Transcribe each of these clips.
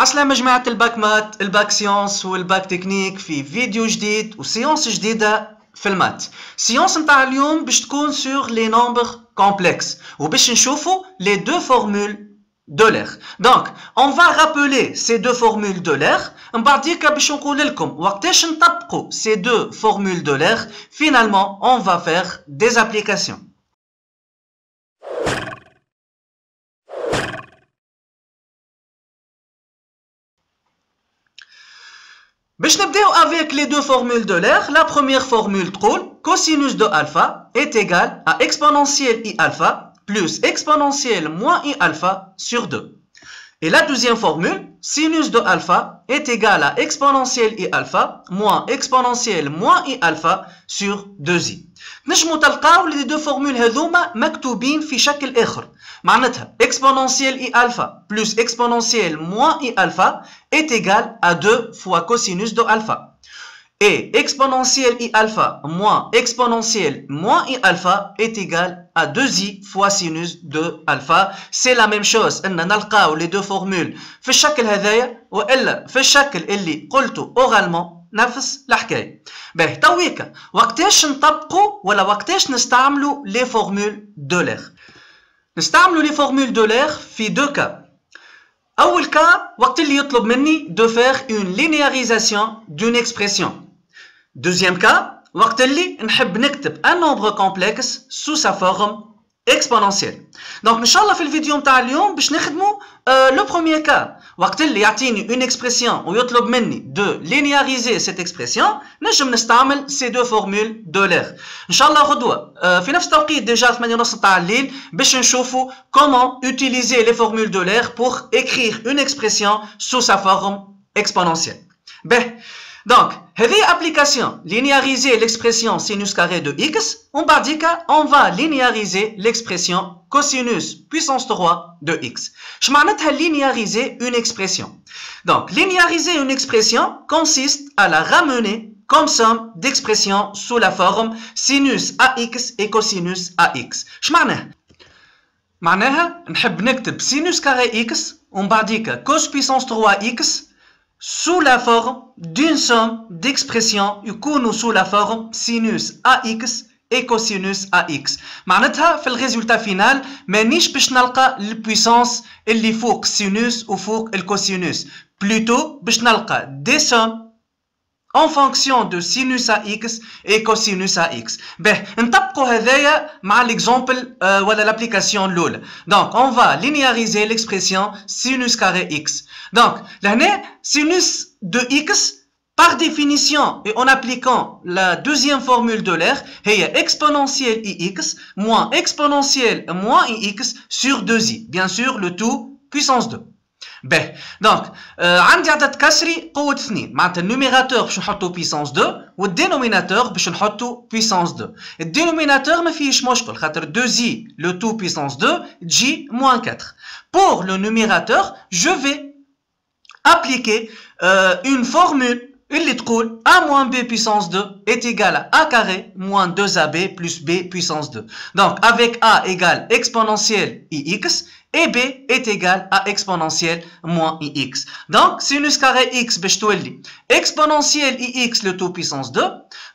عسلامة جماعة الباك مات الباك سيونس والباك تكنيك في فيديو جديد وسيونس جديدة في المات. سيونس نتاع اليوم باش تكون sur les nombres complexes وباش نشوفوا les deux formules d'Euler. Donc on va rappeler ces deux formules d'Euler. من بعديك باش نقول لكم وقتاش نطبقوا ces deux formules d'Euler. Finalement on va faire des applications. باش نبداو avec les deux formules d'Euler. La première formule تقول cosinus de alpha est égal à exponentielle i alpha plus exponentielle moins i alpha sur 2. Et la deuxième formule, sinus de alpha est égal à exponentielle i alpha moins exponentielle moins i alpha sur 2i. نجمو تلقاو les deux formules هذوما مكتوبين في شكل آخر. معناتها exponentielle i alpha plus exponentielle moins i alpha est égal à 2 fois cosinus de alpha. Et exponentielle i alpha moins exponentielle moins i alpha est égal à 2i fois sinus de alpha. C'est la même chose. ان نلقاو les deux formules في الشكل هذايا والا في الشكل اللي قلته oralement نفس الحكايه. باهي تويكا وقتاش نطبقوا ولا وقتاش نستعملوا les formules d'Euler. نستعملوا les formules d'Euler في deux cas. أول cas وقت اللي يطلب مني de faire une linéarisation d'une expression. Deuxième cas وقت اللي نحب نكتب un nombre complexe sous sa forme exponentielle. Donc إن شاء الله في الفيديو متاع اليوم باش نخدموا le premier cas وقت اللي يعطيني une expression ويطلب مني de linéariser cette expression نجم نستعمل ces deux formules d'Euler. إن شاء الله غدوة في نفس التوقيت ديجا 8:30 تاع الليل باش نشوفوا comment utiliser les formules d'Euler pour écrire une expression sous sa forme exponentielle. Ben, donc, هذه application linéariser l'expression sinus carré de x. On va linéariser l'expression cosinus puissance 3 de x. Je معناتها linéariser une expression. Donc, linéariser une expression consiste à la ramener comme somme d'expressions sous la forme sinus ax et cosinus ax. Je معناها نحب نكتب sinus carré x ومن بعديك cos puissance 3x sous la forme d'une somme d'expressions يكونوا sous la forme sinus ax et cosinus ax. معناتها في الريزولتا فينال مانيش باش نلقى البويسانس اللي فوق السينوس وفوق الكوسينوس. بلوتو باش نلقى des sommes en fonction de sinus ax et cosinus ax. Ben, نطبقوا هذايا مع l'exemple ولا l'application الأولى. Donc, on va linéariser l'expression sinus carré x. Donc, لهنا sinus de x par définition et en appliquant la deuxième formule d'Euler هي exponentielle ix moins exponentielle moins ix sur 2i. Bien sûr, le tout puissance 2. باهي دونك عندي عدد كسري قوة 2 معناتها النوميراتور باش نحطو بيسانس 2 والدينوميناتور باش نحطو بيسانس 2. الدينوميناتور ما فيهش مشكل خاطر 2i لو تو بيسانس 2 تجي موان 4. Pour le numérateur, je vais appliquer une formule اللي تقول a moins b puissance 2 est égal à a carré moins 2ab plus b puissance 2. Donc avec a égale exponentielle ix et b est égal à exponentielle moins ix. Donc sinus carré x باش تولي exponentielle ix le tout puissance 2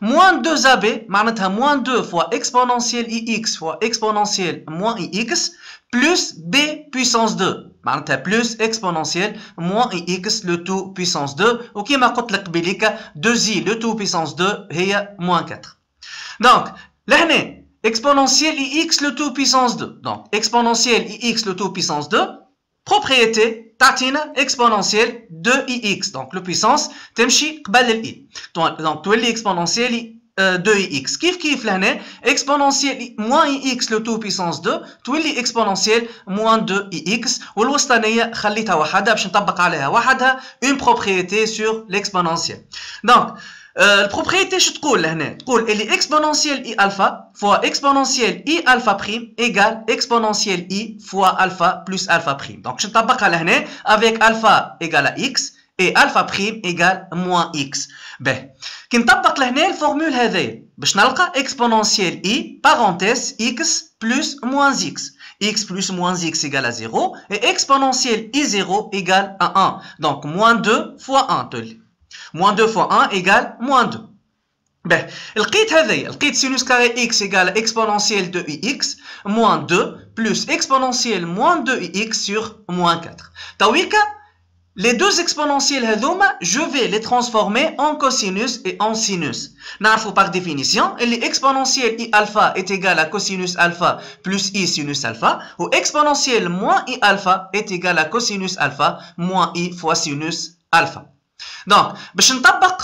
moins 2ab معناتها moins 2 fois exponentielle ix fois exponentielle moins ix plus b puissance 2 معناتها plus exponentielle moins ix le tout puissance 2 وكيما قلت لك قبيليك 2i le tout puissance 2 هي moins 4. Donc لهنا exponentielle ix le tout puissance 2. Donc exponentielle ix le tout puissance 2 propriété تعطينا exponentielle de ix. Donc le puissance تمشي قبل ال i. Donc تولي exponentielle de ix. كيف لهنا exponentielle moins ix le tout puissance 2 تولي exponentielle moins 2 ix والوسطانية خليتها وحدها باش نطبق عليها وحدها une propriété sur l'exponentielle. Donc البروبريتي شو تقول لهنا؟ تقول اللي exponentielle i alpha fois exponentielle i alpha prime égale exponentielle i fois alpha plus alpha prime. Donc je نطبقها لهنا avec alpha égale à x et alpha prime égale moins x. باهي كي نطبق لهنا الفورمول هذايا باش نلقى exponentielle i parenthèse x plus moins x x plus moins x égale à 0, et exponentielle i0 égale à 1. Donc, moins 2 fois 1. Moins 2 fois 1 égale moins 2. Ben, لقيت sinus carré x égale exponentielle de ix moins 2 plus exponentielle moins 2ix sur moins 4. Tawika, les deux exponentielles هذوما, je vais les transformer en cosinus et en sinus. نعرفوا par définition, l'exponentielle i alpha est égale à cosinus alpha plus i sinus alpha, ou exponentielle moins i alpha est égale à cosinus alpha moins i fois sinus alpha. Donc, باش نطبق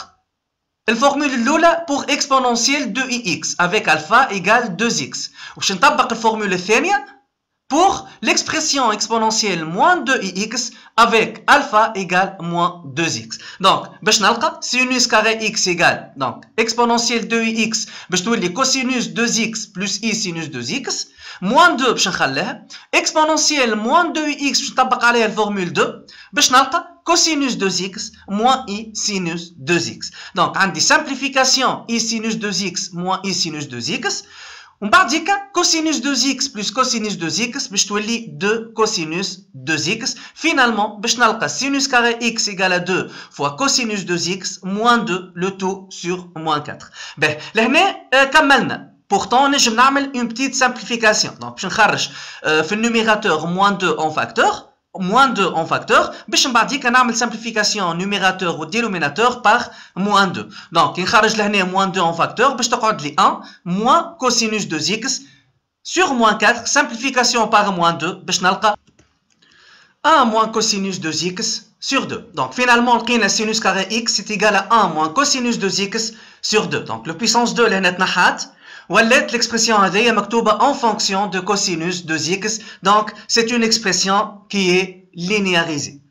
الفورمule الأولى pour exponentielle de ix avec alpha égale 2x. وباش نطبق الفورمule الثانية pour l'expression exponentielle moins 2ix avec alpha égale moins 2x. Donc, باش نلقى sinus carré x égale donc exponentielle 2ix باش تولي cosinus 2x plus i sinus 2x moins 2 باش نخليها exponentielle moins 2x باش نطبق عليها الفورمule 2 باش نلقى cosinus 2x moins i sinus 2x. Donc, عندي simplification i sinus 2x moins i sinus 2x. ومن بعد ديك cosinus 2x plus cosinus 2x باش تولي 2 cosinus 2x. Finalement, باش نلقى sinus carré x égale à 2 fois cosinus 2x moins 2 le tout sur moins 4. Ben, لهنا كملنا. Pourtant, نجم نعمل une petite simplification. Donc, باش نخرج في النوميراتور moins 2 en facteur. Moins 2 en facteur, باش من بعديك نعمل simplification numérateur و dénominateur par moins 2. Donc, نخرج لهنا moins 2 en facteur باش تقعد لي 1 moins cosinus 2x sur moins 4 simplification par moins 2 باش نلقى 1 moins cosinus 2x sur 2. Donc, finalement, لقينا sinus carré x est égal à 1 moins cosinus 2x sur 2. Donc, le puissance 2 لهنا تنحات. ولات l'expression هذه مكتوبة en fonction de cosinus 2x. Donc, c'est une expression qui est linéarisée.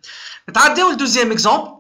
نتعداو le deuxième exemple.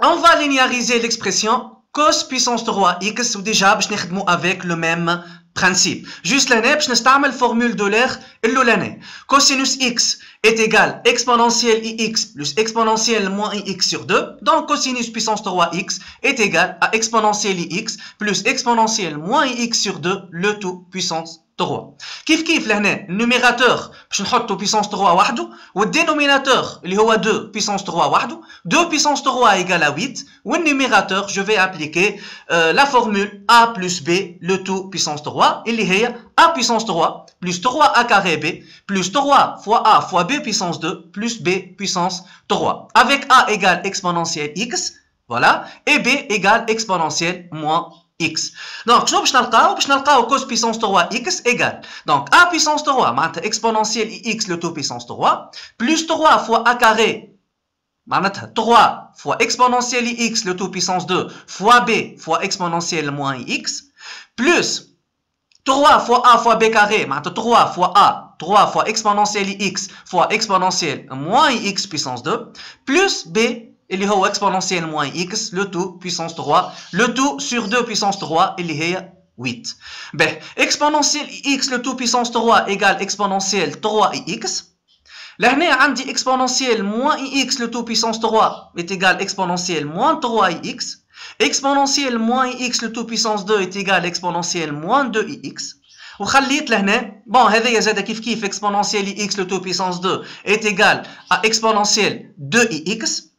On va linéariser l'expression cos puissance 3x ou déjà باش نخدمو avec le même principe. Juste l'année, باش نستعمل formule d'Euler الأولانية. Cosinus x est égal exponentielle ix plus exponentielle moins ix sur 2. Donc cosinus puissance 3x est égal à exponentielle ix plus exponentielle moins ix sur 2 le tout puissance 3. كيف لهنا النوميراتور باش نحطو puissance 3 وحده والدينوميناتور اللي هو 2 puissance 3 وحده 2 puissance 3 égale à 8 والنوميراتور je vais appliquer la formule a plus b le tout puissance 3 اللي هي a puissance 3 plus 3a carré b plus 3 fois a fois b puissance 2 plus b puissance 3 avec a égale exponentielle x voilà et b égale exponentielle moins x. Donc, شنو باش نلقاو؟ باش نلقاو cos puissance 3x égale. Donc, a puissance 3 معناتها exponentielle x le tout puissance 3 plus 3 fois a carré معناتها 3 fois exponentielle x le tout puissance 2 fois b fois exponentielle moins x plus 3 fois a fois b carré معناتها 3 fois a 3 fois exponentielle x fois exponentielle moins x puissance 2 plus b اللي هو exponentielle moins x le tout puissance 3 le tout sur 2 puissance 3 اللي هي 8. Ben, exponentielle x le tout puissance 3 égale exponentielle 3ix. لهنا عندي exponentielle moins ix le tout puissance 3 est égal exponentielle moins 3ix. Exponentielle moins ix le tout puissance 2 est égal exponentielle moins 2ix. وخليت لهنا bon هذايا زاد كيف exponentielle x le tout puissance 2 est égal à exponentielle 2ix.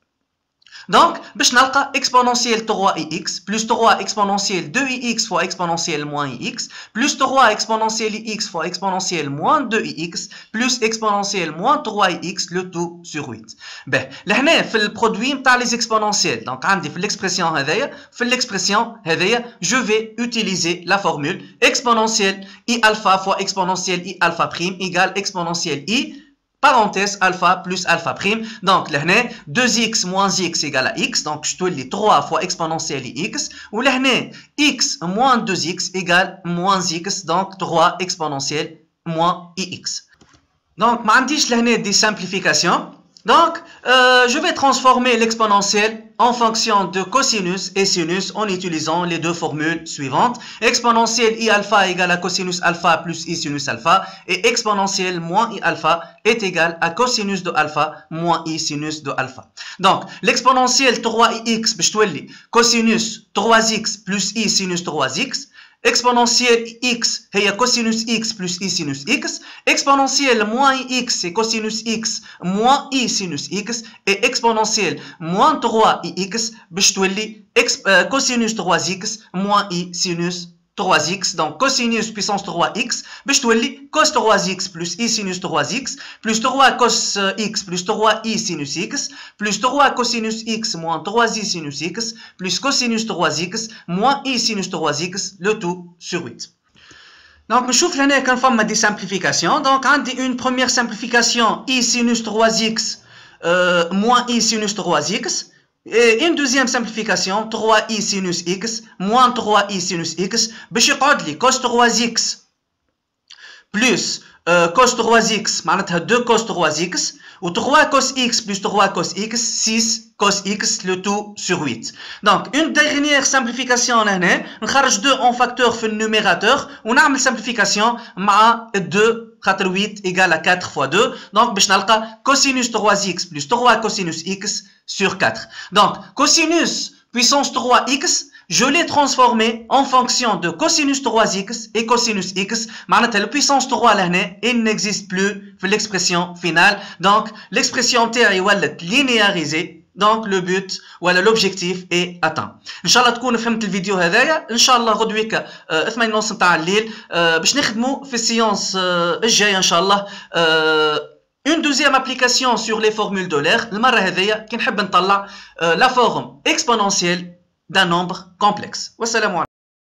Donc, باش نلقى exponentielle 3ix plus 3 exponentielle 2ix fois exponentielle moins ix plus 3 exponentielle x fois exponentielle moins 2ix plus exponentielle moins 3ix le tout sur 8. Ben, لهنا في البرودوي نتاع les exponentielles. Donc, عندي في l'expression هذايا في l'expression هذايا je vais utiliser la formule exponentielle i alpha fois exponentielle i alpha prime égale exponentielle i parenthèse alpha plus alpha prime. Donc, là, 2x moins x égale à x. Donc, je te dis 3 fois exponentielle x. Ou là, x moins 2x égale moins x. Donc, 3 exponentielle moins ix. Donc, je vais des simplifications. Donc, je vais transformer l'exponentielle en fonction de cosinus et sinus en utilisant les deux formules suivantes. Exponentielle i alpha égale à cosinus alpha plus i sinus alpha et exponentielle moins i alpha est égale à cosinus de alpha moins i sinus de alpha. Donc, l'exponentielle 3ix, cosinus 3x plus i sinus 3x. exponentielle x هي cosinus x plus i sinus x, exponentielle moins x c'est cosinus x moins i sinus x, et exponentielle moins 3ix باش تولي cosinus 3x moins i sinus 3x. Donc cosinus puissance 3x باش تولي cos 3x plus i sinus 3x plus 3 cos x plus 3i sinus x plus 3 cosinus x moins 3i sinus x plus cosinus 3x moins i sinus 3x, le tout sur 8. Donc نشوف هنا كان فما دي simplification. Donc عندي une première simplification i sinus 3x moins i sinus 3x, et une deuxième simplification 3i sinus x moins 3i sinus x باش يقعد لي cos 3x plus cos 3x معناتها 2 cos 3x و 3 cos x plus 3 cos x 6 cos x, le tout sur 8. Donc une dernière simplification هنا نخرج 2 en facteur في النوميراتور ونعمل simplification مع 2 خاطر 8 égale à 4 fois 2. Donc باش نلقى cosinus 3x plus 3 cosinus x sur 4. Donc cosinus puissance 3x, je l'ai transformé en fonction de cosinus 3x et cosinus x. معناتها la puissance 3 لهنا il n'existe plus في l'expression finale. Donc l'expression تاعي ولات linéarisée. Donc le but ولا l'objectif est atteint. ان شاء الله تكونوا فهمت الفيديو هذايا. ان شاء الله غدويك 8:30 نتاع الليل باش نخدموا في السيونس الجايه ان شاء الله une deuxième application sur les formules d'Euler. المره هذيا كي نحب نطلع la forme exponentielle d'un nombre complexe. والسلام عليكم.